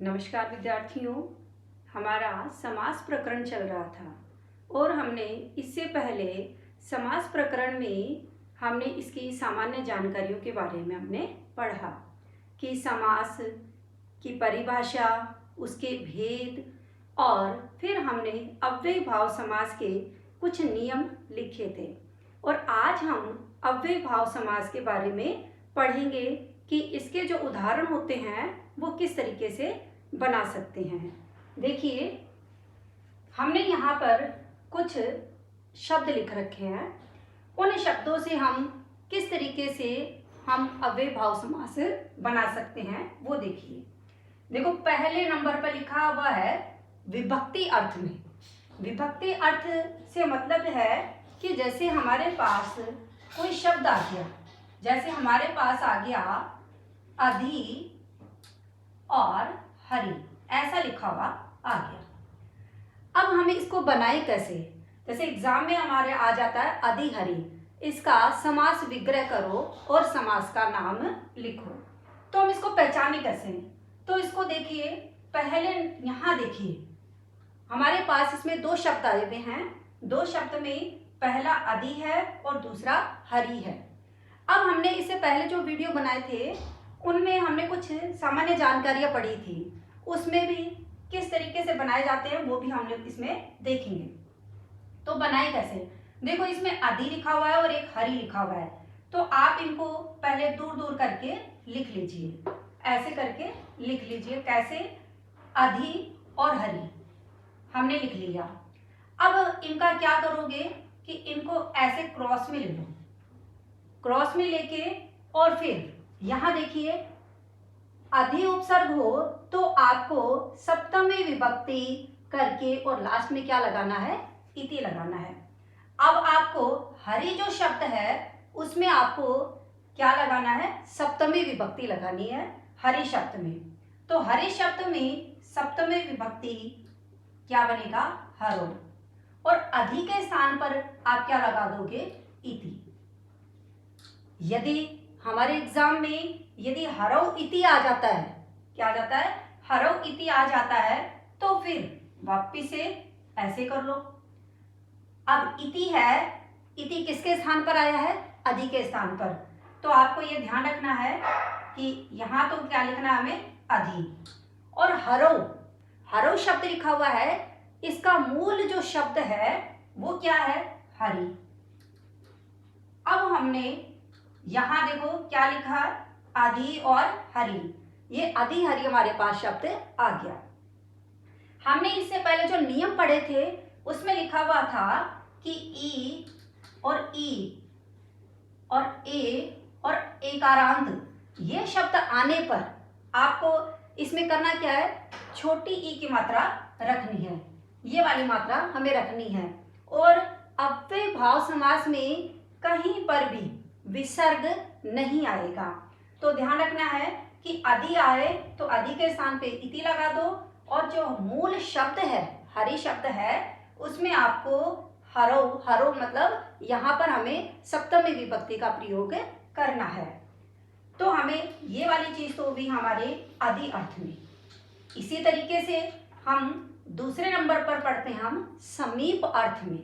नमस्कार विद्यार्थियों, हमारा समास प्रकरण चल रहा था और हमने इससे पहले समास प्रकरण में हमने इसकी सामान्य जानकारियों के बारे में हमने पढ़ा कि समास की परिभाषा, उसके भेद और फिर हमने अव्ययी भाव समास के कुछ नियम लिखे थे। और आज हम अव्ययी भाव समास के बारे में पढ़ेंगे कि इसके जो उदाहरण होते हैं वो किस तरीके से बना सकते हैं। देखिए, हमने यहाँ पर कुछ शब्द लिख रखे हैं। उन शब्दों से हम किस तरीके से हम अव्ययी भाव समास बना सकते हैं वो देखिए। देखो, पहले नंबर पर लिखा हुआ है विभक्ति अर्थ में। विभक्ति अर्थ से मतलब है कि जैसे हमारे पास कोई शब्द आ गया, जैसे हमारे पास आ गया अधि और हरि, ऐसा लिखा हुआ आ गया। अब हमें इसको बनाए कैसे? जैसे एग्जाम में हमारे आ जाता है अधि हरि, इसका समास विग्रह करो और समास का नाम लिखो। तो हम इसको पहचाने कैसे? तो इसको देखिए, पहले यहाँ देखिए, हमारे पास इसमें दो शब्द आए हुए हैं। दो शब्द में पहला अधि है और दूसरा हरि है। अब हमने इससे पहले जो वीडियो बनाए थे उनमें हमने कुछ सामान्य जानकारियां पढ़ी थी, उसमें भी किस तरीके से बनाए जाते हैं वो भी हम लोग इसमें देखेंगे। तो बनाए कैसे? देखो, इसमें अधि लिखा हुआ है और एक हरि लिखा हुआ है, तो आप इनको पहले दूर दूर करके लिख लीजिए। ऐसे करके लिख लीजिए। कैसे? अधि और हरि हमने लिख लिया। अब इनका क्या करोगे कि इनको ऐसे क्रॉस में ले लो। क्रॉस में लेके और फिर यहां देखिए, अधि उपसर्ग हो तो आपको सप्तमी विभक्ति करके और लास्ट में क्या लगाना है? इति लगाना है। अब आपको हरि जो शब्द है उसमें आपको क्या लगाना है? सप्तमी विभक्ति लगानी है हरि शब्द में। तो हरि शब्द में सप्तमी विभक्ति क्या बनेगा? हरो। और अधि के स्थान पर आप क्या लगा दोगे? इति। यदि हमारे एग्जाम में यदि हरौ इति आ जाता है, क्या आ जाता है? हरौ इति आ जाता है, तो फिर वापिस से ऐसे कर लो। अब इति है, इति किसके स्थान पर आया है? अधि के स्थान पर। तो आपको ये ध्यान रखना है कि यहां तो क्या लिखना है हमें? अधि। और हरौ, हरौ शब्द लिखा हुआ है, इसका मूल जो शब्द है वो क्या है? हरि। अब हमने यहां देखो क्या लिखा? अधि और हरि। ये अधि हरि हमारे पास शब्द आ गया। हमने इससे पहले जो नियम पढ़े थे उसमें लिखा हुआ था कि ई और ई और ए और एकारांत, ये शब्द आने पर आपको इसमें करना क्या है? छोटी ई की मात्रा रखनी है, ये वाली मात्रा हमें रखनी है। और अव्ययी भाव समास में कहीं पर भी विसर्ग नहीं आएगा। तो ध्यान रखना है कि अधि आए तो अधि के स्थान पे इति लगा दो, और जो मूल शब्द है हरि शब्द है उसमें आपको हरौ, हरौ मतलब यहाँ पर हमें सप्तमी विभक्ति का प्रयोग करना है। तो हमें ये वाली चीज तो भी हमारे अधि अर्थ में। इसी तरीके से हम दूसरे नंबर पर पढ़ते हैं हम समीप अर्थ में।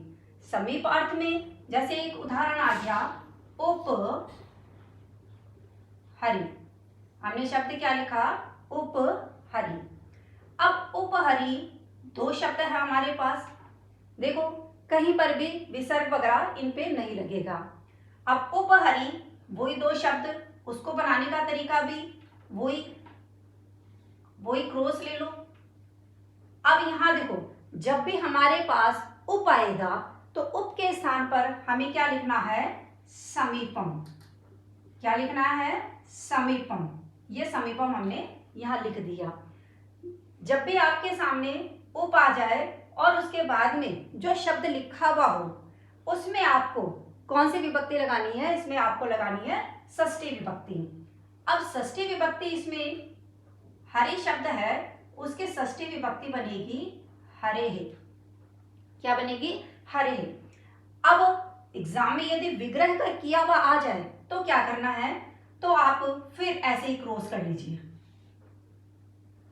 समीप अर्थ में जैसे एक उदाहरण आ गया उप हरि। हमने शब्द क्या लिखा? उप हरि। अब उप हरि दो शब्द है हमारे पास। देखो, कहीं पर भी विसर्ग वगैरह इन पे नहीं लगेगा। अब उप हरि वही दो शब्द, उसको बनाने का तरीका भी वही क्रॉस ले लो। अब यहां देखो, जब भी हमारे पास उप आएगा तो उप के स्थान पर हमें क्या लिखना है? समीपम। क्या लिखना है? समीपम। ये समीपम हमने यहां लिख दिया। जब भी आपके सामने उप आ जाए और उसके बाद में जो शब्द लिखा हुआ हो उसमें आपको कौन सी विभक्ति लगानी है? इसमें आपको लगानी है षष्ठी विभक्ति। अब षष्ठी विभक्ति, इसमें हरि शब्द है उसके षष्ठी विभक्ति बनेगी हरे है। क्या बनेगी? हरे है। अब एग्जाम में यदि विग्रह का किया हुआ आ जाए तो क्या करना है? तो आप फिर ऐसे ही क्रॉस कर लीजिए।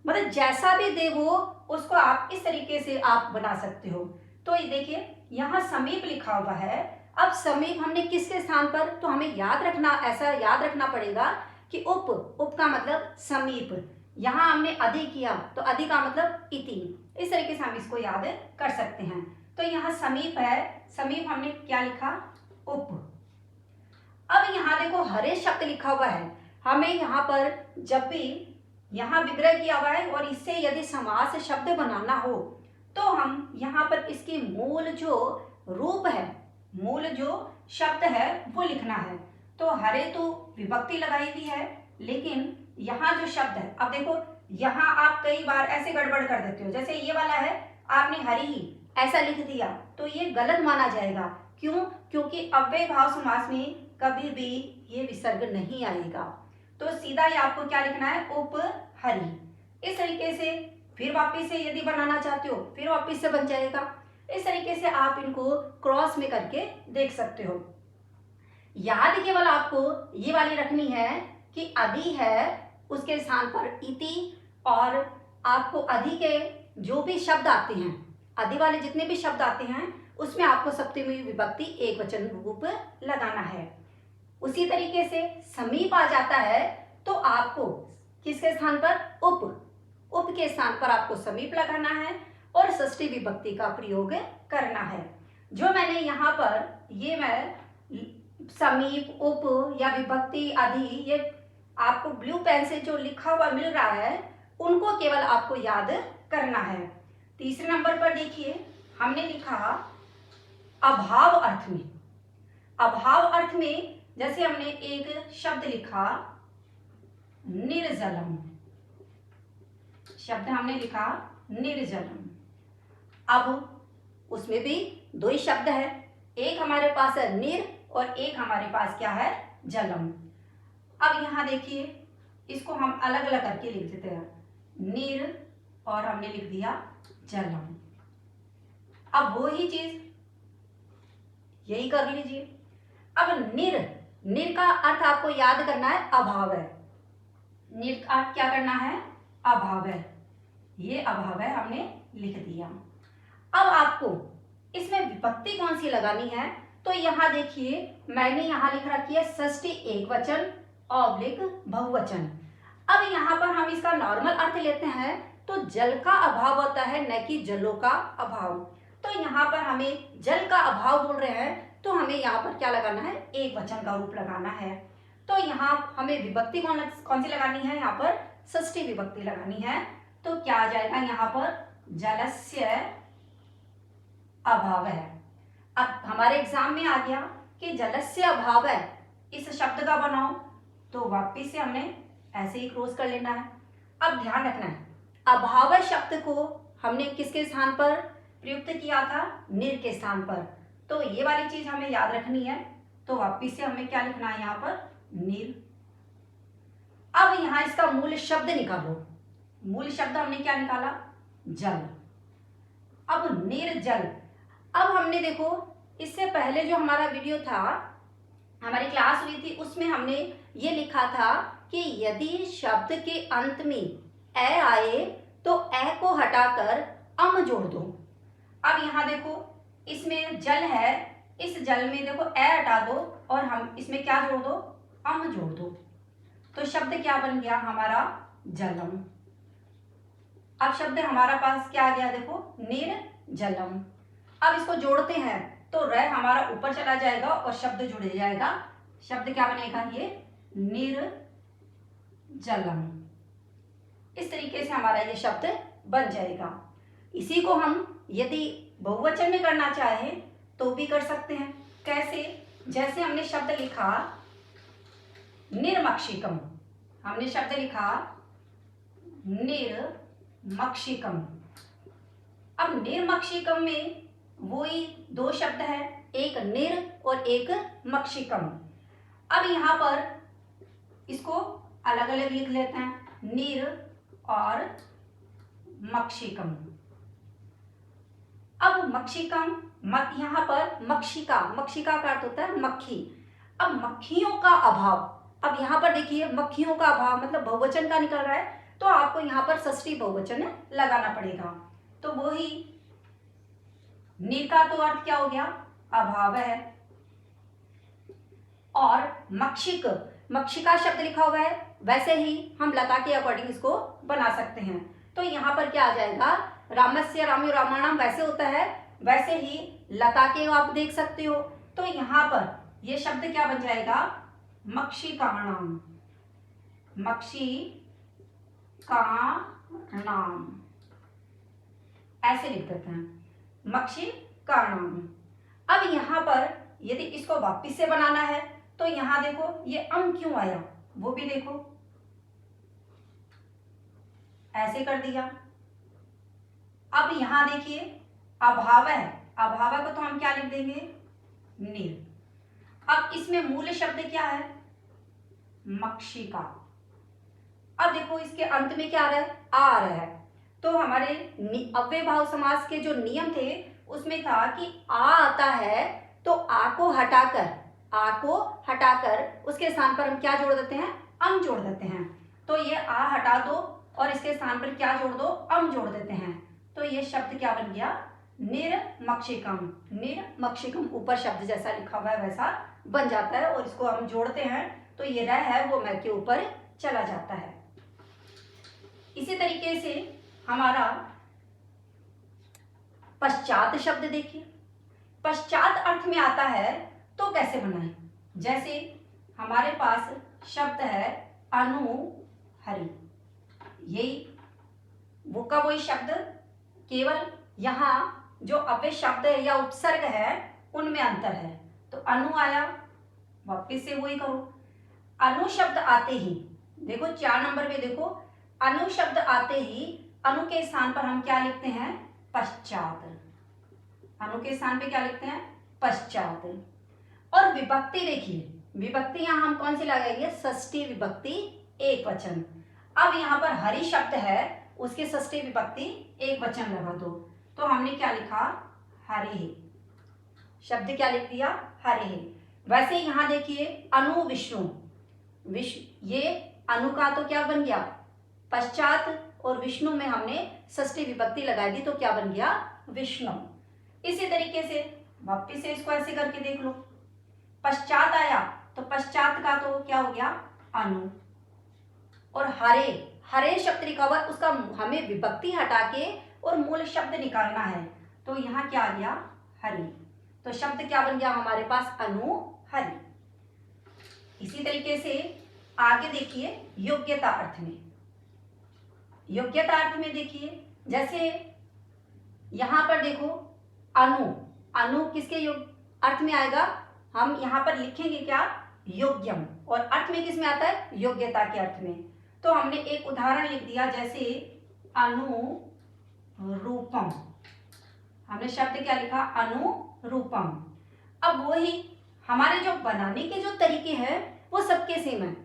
मतलब जैसा भी दे वो उसको आप इस तरीके से आप बना सकते हो। तो ये देखिए यहाँ समीप लिखा हुआ है। अब समीप हमने किसके स्थान पर, तो हमें याद रखना, ऐसा याद रखना पड़ेगा कि उप का मतलब समीप। यहाँ हमने अधि किया तो अधि का मतलब इति। इस तरीके से हम इसको याद कर सकते हैं। तो यहाँ समीप है, समीप हमने क्या लिखा, उप। अब यहाँ देखो हरे शब्द लिखा हुआ है। हमें यहाँ पर जब भी यहाँ विग्रह किया हुआ है और इससे यदि समास शब्द बनाना हो तो हम यहाँ पर इसकी मूल जो रूप है, मूल जो शब्द है वो लिखना है। तो हरे तो विभक्ति लगाई हुई है, लेकिन यहाँ जो शब्द है, अब देखो यहाँ आप कई बार ऐसे गड़बड़ कर देते हो, जैसे ये वाला है आपने हरी ही ऐसा लिख दिया तो ये गलत माना जाएगा। क्यों? क्योंकि अव्यय भाव समास में कभी भी ये विसर्ग नहीं आएगा। तो सीधा ही आपको क्या लिखना है, उप हरि। इस तरीके से फिर वापिस से यदि बनाना चाहते हो फिर वापिस से बन जाएगा। इस तरीके से आप इनको क्रॉस में करके देख सकते हो। याद केवल आपको ये वाली रखनी है कि अधि है उसके स्थान पर इति, और आपको अधि के जो भी शब्द आते हैं, अधि वाले जितने भी शब्द आते हैं उसमें आपको सप्तमी विभक्ति एक वचन रूप लगाना है। उसी तरीके से समीप आ जाता है तो आपको किसके स्थान पर, उप के स्थान पर आपको समीप लगाना है और षष्ठी विभक्ति का प्रयोग करना है। जो मैंने यहाँ पर ये मैं समीप, उप या विभक्ति, अधि, ये आपको ब्लू पेन से जो लिखा हुआ मिल रहा है उनको केवल आपको याद करना है। तीसरे नंबर पर देखिए हमने लिखा अभाव अर्थ में। अभाव अर्थ में जैसे हमने एक शब्द लिखा निर्जलम, शब्द हमने लिखा निर्जलम। अब उसमें भी दो ही शब्द है, एक हमारे पास है निर और एक हमारे पास क्या है, जलम। अब यहाँ देखिए इसको हम अलग अलग करके लिख देते हैं, निर और हमने लिख दिया जलम। अब वो ही चीज यही कर लीजिए। अब निर का अर्थ आपको याद करना है, अभाव है। निर का अर्थ क्या करना है, अभाव है। ये अभाव है हमने लिख दिया। अब आपको इसमें विभक्ति कौन सी लगानी है, तो यहाँ देखिए मैंने यहाँ लिख रखी है षष्ठी एक वचन ऑब्लिक बहुवचन। अब यहाँ पर हम इसका नॉर्मल अर्थ लेते हैं तो जल का अभाव होता है, न कि जलों का अभाव। तो यहाँ पर हमें जल का अभाव बोल रहे हैं तो हमें यहाँ पर क्या लगाना है, एक वचन का रूप लगाना है। तो यहाँ हमें विभक्ति कौन सी लगानी है, यहाँ पर षष्ठी विभक्ति लगानी है। तो क्या आ जाएगा यहाँ पर, जलस्य अभाव है। अब हमारे एग्जाम में आ गया कि जलस्य अभाव है, इस शब्द का बनाओ, तो वापिस से हमने ऐसे ही क्रॉस कर लेना है। अब ध्यान रखना है, अभाव शब्द को हमने किसके स्थान पर प्रयुक्त किया था, निर के स्थान पर। तो ये वाली चीज हमें याद रखनी है। तो वापिस से हमें क्या लिखना है, यहाँ पर निर। अब यहाँ इसका मूल शब्द निकालो। मूल शब्द हमने क्या निकाला, जल। अब निर्जल। अब हमने देखो इससे पहले जो हमारा वीडियो था, हमारी क्लास हुई थी, उसमें हमने ये लिखा था कि यदि शब्द के अंत में ए आए तो ए को हटाकर अम जोड़ दो। अब यहाँ देखो इसमें जल है, इस जल में देखो ए हटा दो और हम इसमें क्या जोड़ दो, अम जोड़ दो। तो शब्द क्या बन गया हमारा, जलम। अब शब्द हमारा पास क्या आ गया, देखो निर्जलम। अब इसको जोड़ते हैं तो र हमारा ऊपर चला जाएगा और शब्द जुड़ जाएगा। शब्द क्या बनेगा, ये निर्जलम। इस तरीके से हमारा ये शब्द बन जाएगा। इसी को हम यदि बहुवचन में करना चाहे तो भी कर सकते हैं। कैसे, जैसे हमने शब्द लिखा निर्मक्षिकम, हमने शब्द लिखा निर्मक्षिकम। अब निर्मक्षिकम में वही दो शब्द है, एक निर और एक मक्षिकम। अब यहाँ पर इसको अलग अलग लिख लेते हैं, निर और मक्षिकम। अब मक्षिकम, यहाँ पर मक्षिका, मक्षिका का अर्थ होता है मक्खी। अब मक्खियों का अभाव, अब यहाँ पर देखिए मक्खियों का अभाव मतलब बहुवचन का निकल रहा है, तो आपको यहाँ पर षष्ठी बहुवचन लगाना पड़ेगा। तो वो ही नीर का तो अर्थ क्या हो गया, अभाव है। और मक्षिक, मक्षिका शब्द लिखा हुआ है, वैसे ही हम लता के अकॉर्डिंग इसको बना सकते हैं। तो यहाँ पर क्या आ जाएगा, रामस्य रामयो रामाणाम वैसे होता है, वैसे ही लता के आप देख सकते हो। तो यहाँ पर ये शब्द क्या बन जाएगा, मक्षिकाणाम, मक्षिकाणाम ऐसे लिख देते हैं, मक्षिकाणाम। अब यहाँ पर यदि इसको वापिस से बनाना है तो यहाँ देखो ये अम क्यों आया, वो भी देखो, ऐसे कर दिया। अब यहाँ देखिए अभाव है, अभाव को तो हम क्या लिख देंगे, नीर। अब इसमें मूल शब्द क्या है, मक्षिका। अब देखो इसके अंत में क्या आ रहा है, आ रहा है। तो हमारे अव्यय भाव समास के जो नियम थे उसमें था कि आ आता है तो आ को हटाकर उसके स्थान पर हम क्या जोड़ देते हैं, अम जोड़ देते हैं। तो ये आ हटा दो और इसके स्थान पर क्या जोड़ दो, अम जोड़ देते हैं। तो ये शब्द क्या बन गया, निर्मक्षिकम। निर्मक्षिकम ऊपर शब्द जैसा लिखा हुआ है वैसा बन जाता है, और इसको हम जोड़ते हैं तो ये रह है वो मैं के ऊपर चला जाता है। इसी तरीके से हमारा पश्चात शब्द देखिए, पश्चात अर्थ में आता है तो कैसे बनाएं। जैसे हमारे पास शब्द है अनुहरि, यही वो का वही शब्द, केवल यहाँ जो अव्यय शब्द है या उपसर्ग है उनमें अंतर है। तो अनु आया, वापिस से वही करो। अनु शब्द आते ही देखो 4 नंबर में देखो, अनु शब्द आते ही अनु के स्थान पर हम क्या लिखते हैं, पश्चात। अनु के स्थान पे क्या लिखते हैं, पश्चात। और विभक्ति देखिए, विभक्ति यहाँ हम कौन सी लगाएंगे, षष्ठी विभक्ति एक वचन। अब यहाँ पर हरि शब्द है, उसके षष्ठी विभक्ति एक वचन लगा दो। तो हमने क्या लिखा, हरि, शब्द क्या लिख दिया, हरि। वैसे यहाँ देखिए अनु विष्णु, ये अनु का तो क्या बन गया पश्चात, और विष्णु में हमने षष्ठी विभक्ति लगा दी तो क्या बन गया, विष्णु। इसी तरीके से वापिस से इसको ऐसे करके देख लो, पश्चात आया तो पश्चात का तो क्या हो गया, अनु। और हरे, हरे शब्द लिखा हुआ उसका हमें विभक्ति हटा के और मूल शब्द निकालना है। तो यहाँ क्या आ गया, हरि। तो शब्द क्या बन गया हमारे पास, अनु हरि। इसी तरीके से आगे देखिए योग्यता अर्थ में, योग्यता अर्थ में देखिए जैसे यहाँ पर देखो अनु, अनु किसके अर्थ में आएगा, हम यहाँ पर लिखेंगे क्या, योग्यम, और अर्थ में किस में आता है, योग्यता के अर्थ में। तो हमने एक उदाहरण लिख दिया, जैसे अनुरूपम, हमने शब्द क्या लिखा, अनुरूपम। अब वही हमारे जो बनाने के जो तरीके हैं वो सबके सेम है,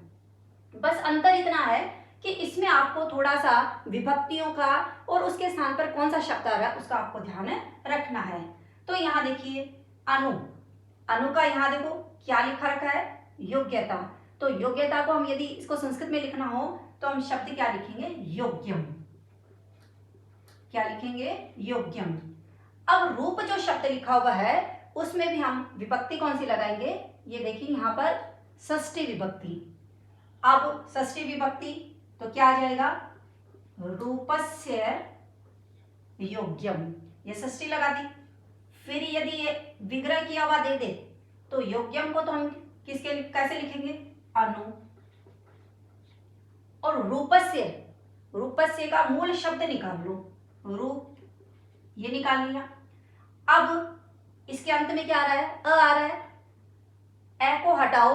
बस अंतर इतना है कि इसमें आपको थोड़ा सा विभक्तियों का और उसके स्थान पर कौन सा शब्द आ रहा है उसका आपको ध्यान रखना है। तो यहाँ देखिए अनु, अनु का यहाँ देखो क्या लिखा रखा है, योग्यता। तो योग्यता को हम यदि इसको संस्कृत में लिखना हो तो हम शब्द क्या लिखेंगे, योग्यम। क्या लिखेंगे, योग्यम। अब रूप जो शब्द लिखा हुआ है उसमें भी हम विभक्ति कौन सी लगाएंगे, ये देखिए यहाँ पर षष्ठी विभक्ति। अब षष्ठी विभक्ति तो क्या आ जाएगा, रूपस्य योग्यम, ये षष्ठी लगा दी। फिर यदि ये विग्रह किया हुआ दे दे तो योग्यम को तो हम किसके कैसे लिखेंगे, अनु। और रूपस्य, रूपस्य का मूल शब्द निकाल लो, रूप, ये निकाल लिया। अब इसके अंत में क्या आ रहा है, अ आ रहा है, ए को हटाओ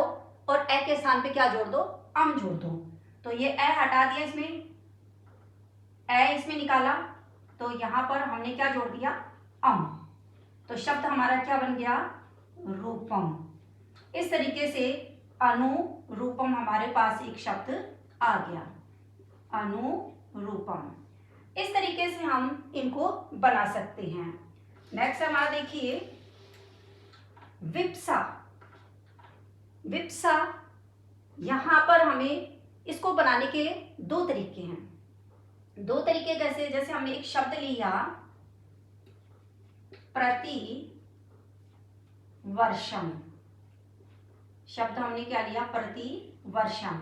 और ए के स्थान पे क्या जोड़ दो, अम जोड़ दो। तो ये ए हटा दिया, इसमें ए इसमें निकाला तो यहाँ पर हमने क्या जोड़ दिया, अम। तो शब्द हमारा क्या बन गया, रूपम। इस तरीके से अनुरूपम हमारे पास एक शब्द आ गया, अनुरूपम। इस तरीके से हम इनको बना सकते हैं। नेक्स्ट हमारा देखिए विप्सा। विप्सा, यहां पर हमें इसको बनाने के 2 तरीके हैं। दो तरीके कैसे, जैसे हमने एक शब्द लिया प्रति वर्षम, शब्द हमने क्या लिया प्रति वर्षम।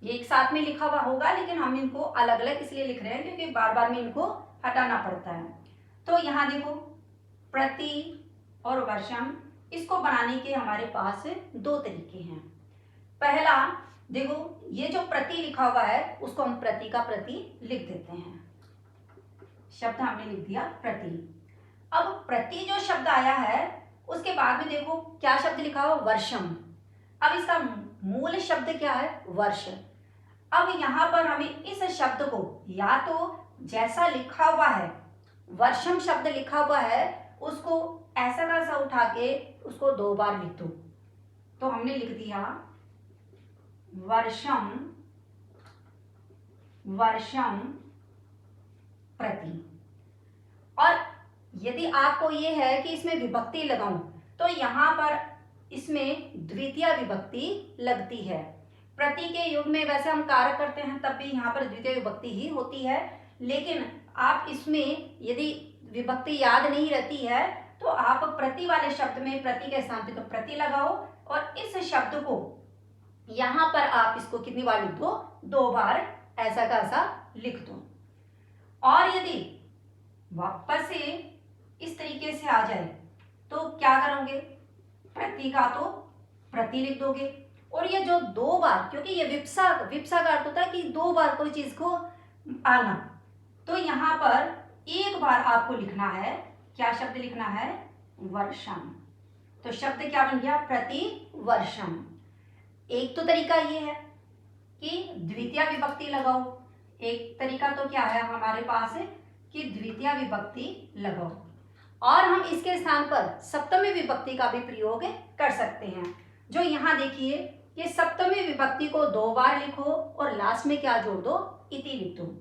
ये एक साथ में लिखा हुआ होगा लेकिन हम इनको अलग अलग इसलिए लिख रहे हैं क्योंकि बार बार में इनको हटाना पड़ता है। तो यहाँ देखो प्रति और वर्षम, इसको बनाने के हमारे पास दो तरीके हैं। पहला देखो ये जो प्रति लिखा हुआ है उसको हम प्रति का प्रति लिख देते हैं, शब्द हमने लिख दिया प्रति। अब प्रति जो शब्द आया है उसके बाद में देखो क्या शब्द लिखा हुआ वर्षम। अब इसका मूल शब्द क्या है वर्ष। अब यहाँ पर हमें इस शब्द को या तो जैसा लिखा हुआ है वर्षम शब्द लिखा हुआ है उसको ऐसा का ऐसा उठा के उसको दो बार लिख दो। तो हमने लिख दिया वर्षम वर्षम प्रति। और यदि आपको ये है कि इसमें विभक्ति लगाऊं तो यहाँ पर इसमें द्वितीय विभक्ति लगती है। प्रति के युग में वैसे हम कारक करते हैं तब भी यहाँ पर द्वितीय विभक्ति ही होती है, लेकिन आप इसमें यदि विभक्ति याद नहीं रहती है तो आप प्रति वाले शब्द में प्रति के स्थान पे तो प्रति लगाओ और इस शब्द को यहाँ पर आप इसको कितनी बार लिख दो, दो बार ऐसा का ऐसा लिख दो। और यदि वापस से इस तरीके से आ जाए तो क्या करोगे, प्रति का तो प्रति लिख दोगे और ये जो दो बार, क्योंकि ये विप्सा का अर्थ होता है कि दो बार कोई चीज को आना, तो यहाँ पर एक बार आपको लिखना है, क्या शब्द लिखना है वर्षम। तो शब्द क्या बन गया प्रति वर्षम। एक तो तरीका ये है कि द्वितीय विभक्ति लगाओ, एक तरीका तो क्या है हमारे पास कि द्वितीय विभक्ति लगाओ और हम इसके स्थान पर सप्तमी विभक्ति का भी प्रयोग कर सकते हैं। जो यहाँ देखिए ये सप्तमी विभक्ति को दो बार लिखो और लास्ट में क्या जोड़ दो, इति लिख दो।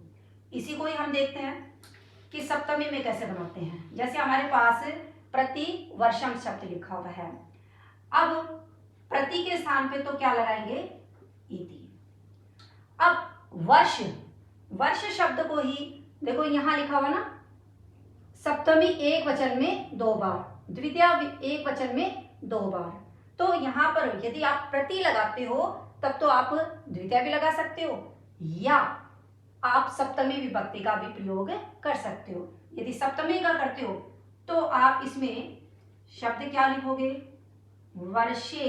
इसी को ही हम देखते हैं कि सप्तमी में कैसे बनाते हैं। जैसे हमारे पास प्रति वर्षम शब्द लिखा हुआ है, अब प्रति के स्थान पे तो क्या लगाएंगे इति। अब वर्ष शब्द को ही देखो यहाँ लिखा हुआ ना, सप्तमी एक वचन में दो बार, द्वितीय एक वचन में दो बार। तो यहाँ पर यदि आप प्रति लगाते हो तब तो आप द्वितीय भी लगा सकते हो या आप सप्तमी विभक्ति का भी प्रयोग कर सकते हो। यदि सप्तमी का करते हो तो आप इसमें शब्द क्या लिखोगे, वर्षे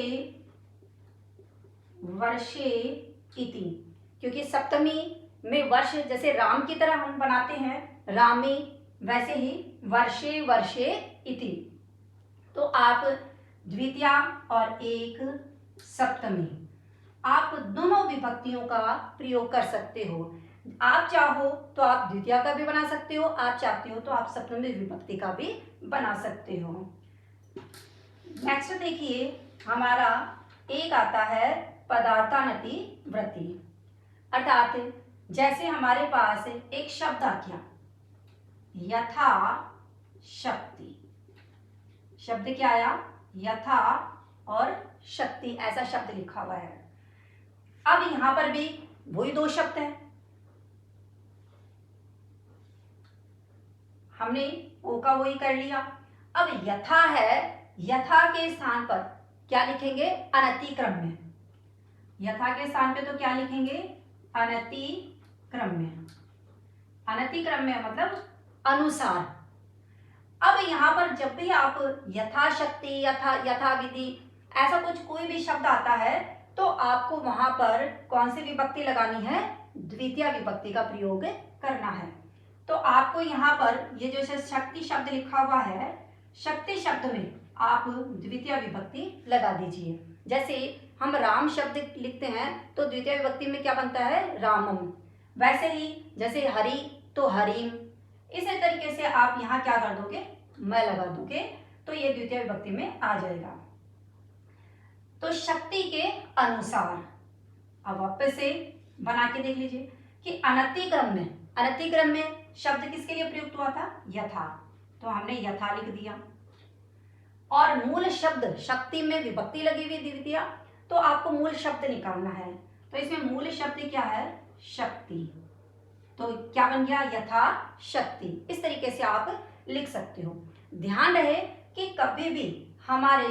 वर्षे इति, क्योंकि सप्तमी में वर्ष जैसे राम की तरह हम बनाते हैं रामे, वैसे ही वर्षे वर्षे इति। तो आप द्वितीय और एक सप्तमी आप दोनों विभक्तियों का प्रयोग कर सकते हो। आप चाहो तो आप द्वितीय का भी बना सकते हो, आप चाहते हो तो आप सप्तमी विभक्ति का भी बना सकते हो। नेक्स्ट देखिए हमारा एक आता है पदार्थानति वृत्ति, अर्थात जैसे हमारे पास एक शब्द आ गया यथा शक्ति, शब्द क्या आया यथा और शक्ति, ऐसा शब्द लिखा हुआ है। अब यहां पर भी वही दो शब्द है, हमने ओ का वही कर लिया। अब यथा है, यथा के स्थान पर क्या लिखेंगे अनतिक्रम में, यथा के स्थान पे तो क्या लिखेंगे अनतिक्रम में, अनतिक्रम में मतलब अनुसार। अब यहाँ पर जब भी आप यथाशक्ति यथाविधि ऐसा कुछ कोई भी शब्द आता है तो आपको वहां पर कौन सी विभक्ति लगानी है, द्वितीय विभक्ति का प्रयोग करना है। तो आपको यहाँ पर ये जो शक्ति शब्द लिखा हुआ है, शक्ति शब्द में आप द्वितीय विभक्ति लगा दीजिए। जैसे हम राम शब्द लिखते हैं तो द्वितीय विभक्ति में क्या बनता है रामम, वैसे ही जैसे हरि तो हरिम, इसी तरीके से आप यहाँ क्या कर दोगे मैं लगा दोगे तो ये द्वितीय विभक्ति में आ जाएगा। तो शक्ति के अनुसार अब वापस से बना के देख लीजिए कि अनतिक्रम में, अनतिक्रम में शब्द किसके लिए प्रयुक्त हुआ था यथा, तो हमने यथा लिख दिया। और मूल शब्द शक्ति में विभक्ति लगी हुई द्वितीय, तो आपको मूल शब्द निकालना है। तो इसमें मूल शब्द क्या है शक्ति, तो क्या बन गया, यथाशक्ति। इस तरीके से आप लिख सकते हो। ध्यान रहे कि कभी भी हमारे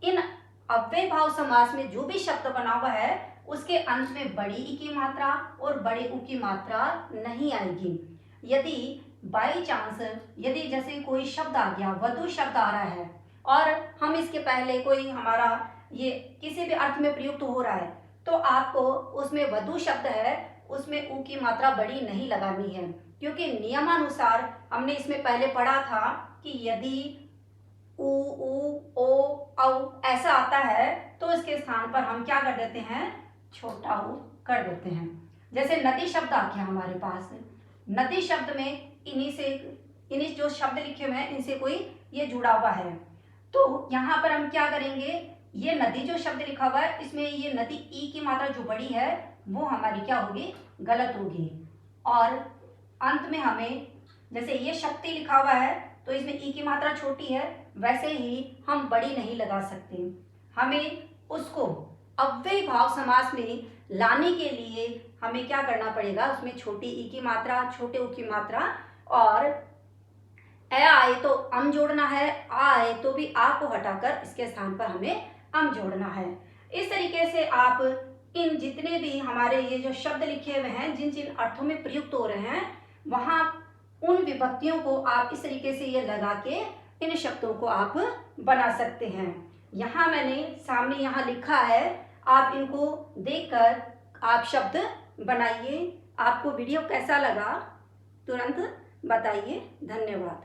इन अव्यय भाव समास में जो भी शब्द बना हुआ है उसके अंत में बड़ी ई की मात्रा और बड़े उ की मात्रा नहीं आएगी। यदि बाई चांस यदि जैसे कोई शब्द आ गया, वधु शब्द आ रहा है और हम इसके पहले कोई हमारा ये किसी भी अर्थ में प्रयुक्त हो रहा है, तो आपको उसमें वधु शब्द है उसमें उ की मात्रा बड़ी नहीं लगानी है, क्योंकि नियमानुसार हमने इसमें पहले पढ़ा था कि यदि उ ओ औ ऐसा आता है तो इसके स्थान पर हम क्या कर देते हैं, छोटा उ कर देते हैं। जैसे नदी शब्द आ गया हमारे पास, नदी शब्द में इन्हीं जो शब्द लिखे हुए हैं इनसे कोई ये जुड़ा हुआ है, तो यहाँ पर हम क्या करेंगे, ये नदी जो शब्द लिखा हुआ है इसमें ये नदी ई की मात्रा जो बड़ी है वो हमारी क्या होगी, गलत होगी। और अंत में हमें जैसे ये शक्ति लिखा हुआ है तो इसमें ई की मात्रा छोटी है, वैसे ही हम बड़ी नहीं लगा सकते। हमें उसको अव्यय भाव समास में लाने के लिए हमें क्या करना पड़ेगा, उसमें छोटी ई की मात्रा, छोटे उ की मात्रा और ए आए तो अम जोड़ना है, आ आए तो भी आ को हटाकर इसके स्थान पर हमें अम जोड़ना है। इस तरीके से आप इन जितने भी हमारे ये जो शब्द लिखे हुए हैं जिन जिन अर्थों में प्रयुक्त हो रहे हैं वहाँ उन विभक्तियों को आप इस तरीके से ये लगा के इन शब्दों को आप बना सकते हैं। यहाँ मैंने सामने यहाँ लिखा है, आप इनको देखकर आप शब्द बनाइए। आपको वीडियो कैसा लगा तुरंत बताइए। धन्यवाद।